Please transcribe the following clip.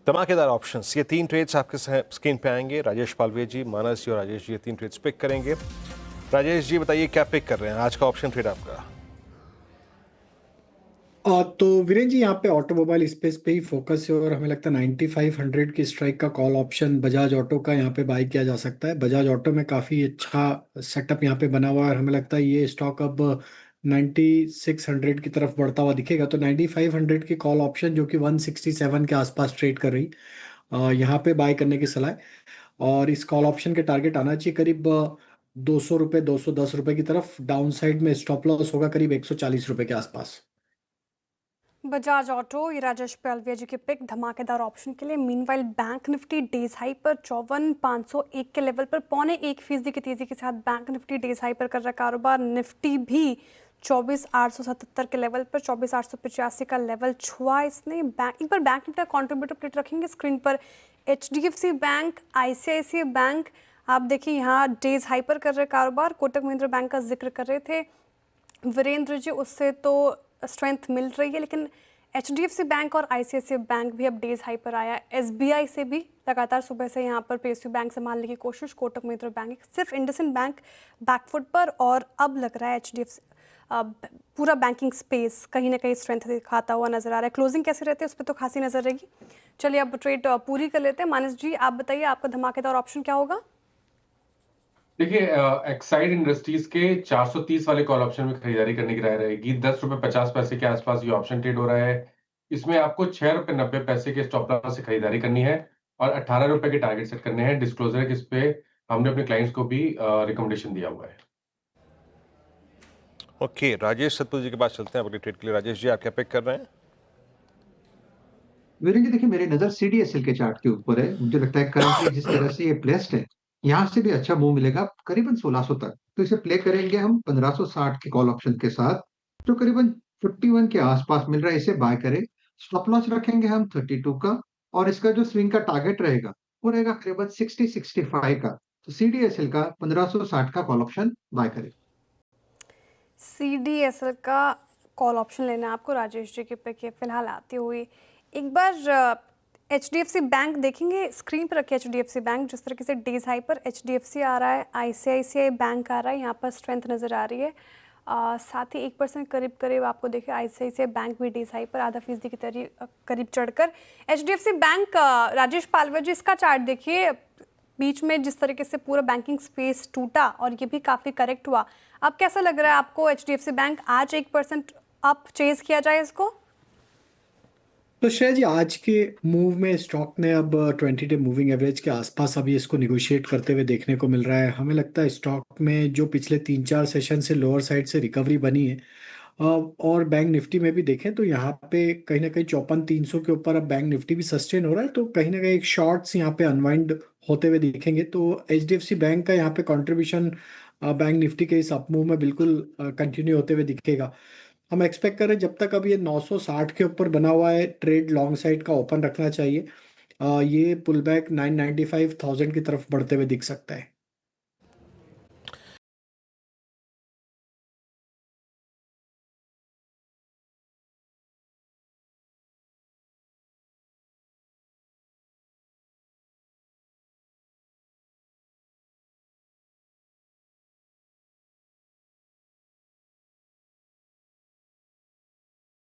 धमाकेदार ऑप्शंस, ये 3 ट्रेड्स आपके स्क्रीन पे आएंगे। राजेश पालवे जी, मानस जी और राजेश जी ये 3 ट्रेड्स पिक करेंगे। राजेश जी बताइए क्या पिक कर रहे हैं, आज का ऑप्शन ट्रेड आपका? तो वीरेन जी, यहाँ पे ऑटोमोबाइल स्पेस पे ही फोकस है और हमें लगता है 9500 की स्ट्राइक का कॉल ऑप्शन बजाज ऑटो का यहाँ पे बाय किया जा सकता है। बजाज ऑटो में काफ़ी अच्छा सेटअप यहाँ पे बना हुआ है और हमें लगता है ये स्टॉक अब 9600 की तरफ बढ़ता हुआ दिखेगा। तो 9500 की कॉल ऑप्शन जो कि 167 के आसपास ट्रेड कर रही, यहाँ पे बाय करने की सलाह है। और इस कॉल ऑप्शन के टारगेट आना चाहिए करीब 200 रुपये, 210 रुपये की तरफ। डाउन साइड में स्टॉप लॉस होगा करीब 140 रुपये के आसपास। बजाज ऑटो, ये राजेश पालवे जी के पिक धमाकेदार ऑप्शन के लिए। Meanwhile bank Nifty days high पर 54,501 के लेवल पर 0.25% की तेजी के साथ बैंक निफ्टी डेज हाई पर कर रहा कारोबार। निफ्टी भी 24,877 के लेवल पर 24,885 का लेवल छुआ इसने। बैंक एक बार बैंक निफ्टी का कॉन्ट्रीब्यूटर प्लेट रखेंगे स्क्रीन पर। HDFC बैंक, ICICI बैंक, आप देखिए यहाँ डेज हाई पर कर रहे कारोबार। कोटक महिंद्रा बैंक का जिक्र कर रहे थे वीरेंद्र जी, उससे तो स्ट्रेंथ मिल रही है, लेकिन HDFC बैंक और ICICI बैंक भी अब डेज हाई पर आया। SBI से भी लगातार सुबह से यहाँ पर PSU बैंक संभालने की कोशिश। कोटक महिंद्रा बैंक, सिर्फ इंडसइंड बैंक बैकफुट पर, और अब लग रहा है HDFC पूरा बैंकिंग स्पेस कहीं ना कहीं स्ट्रेंथ दिखाता हुआ नजर आ रहा है। क्लोजिंग कैसे रहते हैं उस पर तो खासी नजर रहेगी। चलिए अब ट्रेड पूरी कर लेते हैं। मानस जी आप बताइए, आपका धमाकेदार ऑप्शन क्या होगा? देखिए, एक्साइड इंडस्ट्रीज के 430 वाले कॉल ऑप्शन में खरीदारी करने की राय रहेगी। 10 रुपए 50 पैसे के आसपास ये ऑप्शन ट्रेड हो रहा है। इसमें आपको 6 रुपए 90 पैसे के स्टॉप लॉस से खरीदारी करनी है और 18 रुपए के टारगेट सेट करने हैं। डिस्क्लोजर इस पे हमने अपने क्लाइंट्स को भी रिकमेंडेशन दिया हुआ है। ओके, राजेश सतपुर जी के पास चलते हैं अपनी ट्रेड के लिए। राजेश जी आप क्या पिक कर रहे हैं? वीरेन जी, देखिए मेरी नजर CDSL के चार्ट के ऊपर है। मुझे लगता है करंटली जिस तरह से ये प्लेस्ड है, यहाँ से भी अच्छा मूव मिलेगा करीबन 1600 तक। तो इसे प्ले करेंगे हम 1560 के कॉल ऑप्शन के साथ, जो करीबन 51 के आसपास मिल रहा है। इसे बाय करें। स्टॉप लॉस रखेंगे हम 32 का, और इसका जो स्विंग का टारगेट रहेगा वो रहेगा करीबन 60-65 का। तो CDSL का 1560 का कॉल ऑप्शन बाय करें। CDSL का कॉल ऑप्शन लेना है आपको। राजेश जी के पे के फिलहाल आती हुई एक बार HDFC बैंक देखेंगे, स्क्रीन पर रखिए HDFC बैंक। जिस तरीके से डेज हाई पर HDFC आ रहा है, ICICI बैंक आ रहा है, यहाँ पर स्ट्रेंथ नज़र आ रही है। साथ ही 1% करीब आपको देखिए ICICI बैंक भी डेज हाई पर ½ % की करीब चढ़कर। HDFC बैंक, राजेश पालवे जी इसका चार्ट देखिए। बीच में जिस तरीके से पूरा बैंकिंग स्पेस टूटा और ये भी काफ़ी करेक्ट हुआ, अब कैसा लग रहा है आपको HDFC बैंक? आज 1% अप चेज किया जाए इसको? तो शायद जी आज के मूव में स्टॉक ने अब 20 डे मूविंग एवरेज के आसपास अभी इसको निगोशिएट करते हुए देखने को मिल रहा है। हमें लगता है स्टॉक में जो पिछले 3-4 सेशन से लोअर साइड से रिकवरी बनी है, और बैंक निफ्टी में भी देखें तो यहाँ पे कहीं ना कहीं 54,300 के ऊपर अब बैंक निफ्टी भी सस्टेन हो रहा है। तो कहीं ना कहीं एक शॉर्ट्स यहाँ पे अनवाइंड होते हुए दिखेंगे। तो HDFC बैंक का यहाँ पे कंट्रीब्यूशन बैंक निफ्टी के इस अपमूव में बिल्कुल कंटिन्यू होते हुए दिखेगा। हम एक्सपेक्ट करें जब तक अब ये 960 के ऊपर बना हुआ है, ट्रेड लॉन्ग साइड का ओपन रखना चाहिए। ये पुल बैक 995,000 की तरफ बढ़ते हुए दिख सकता है।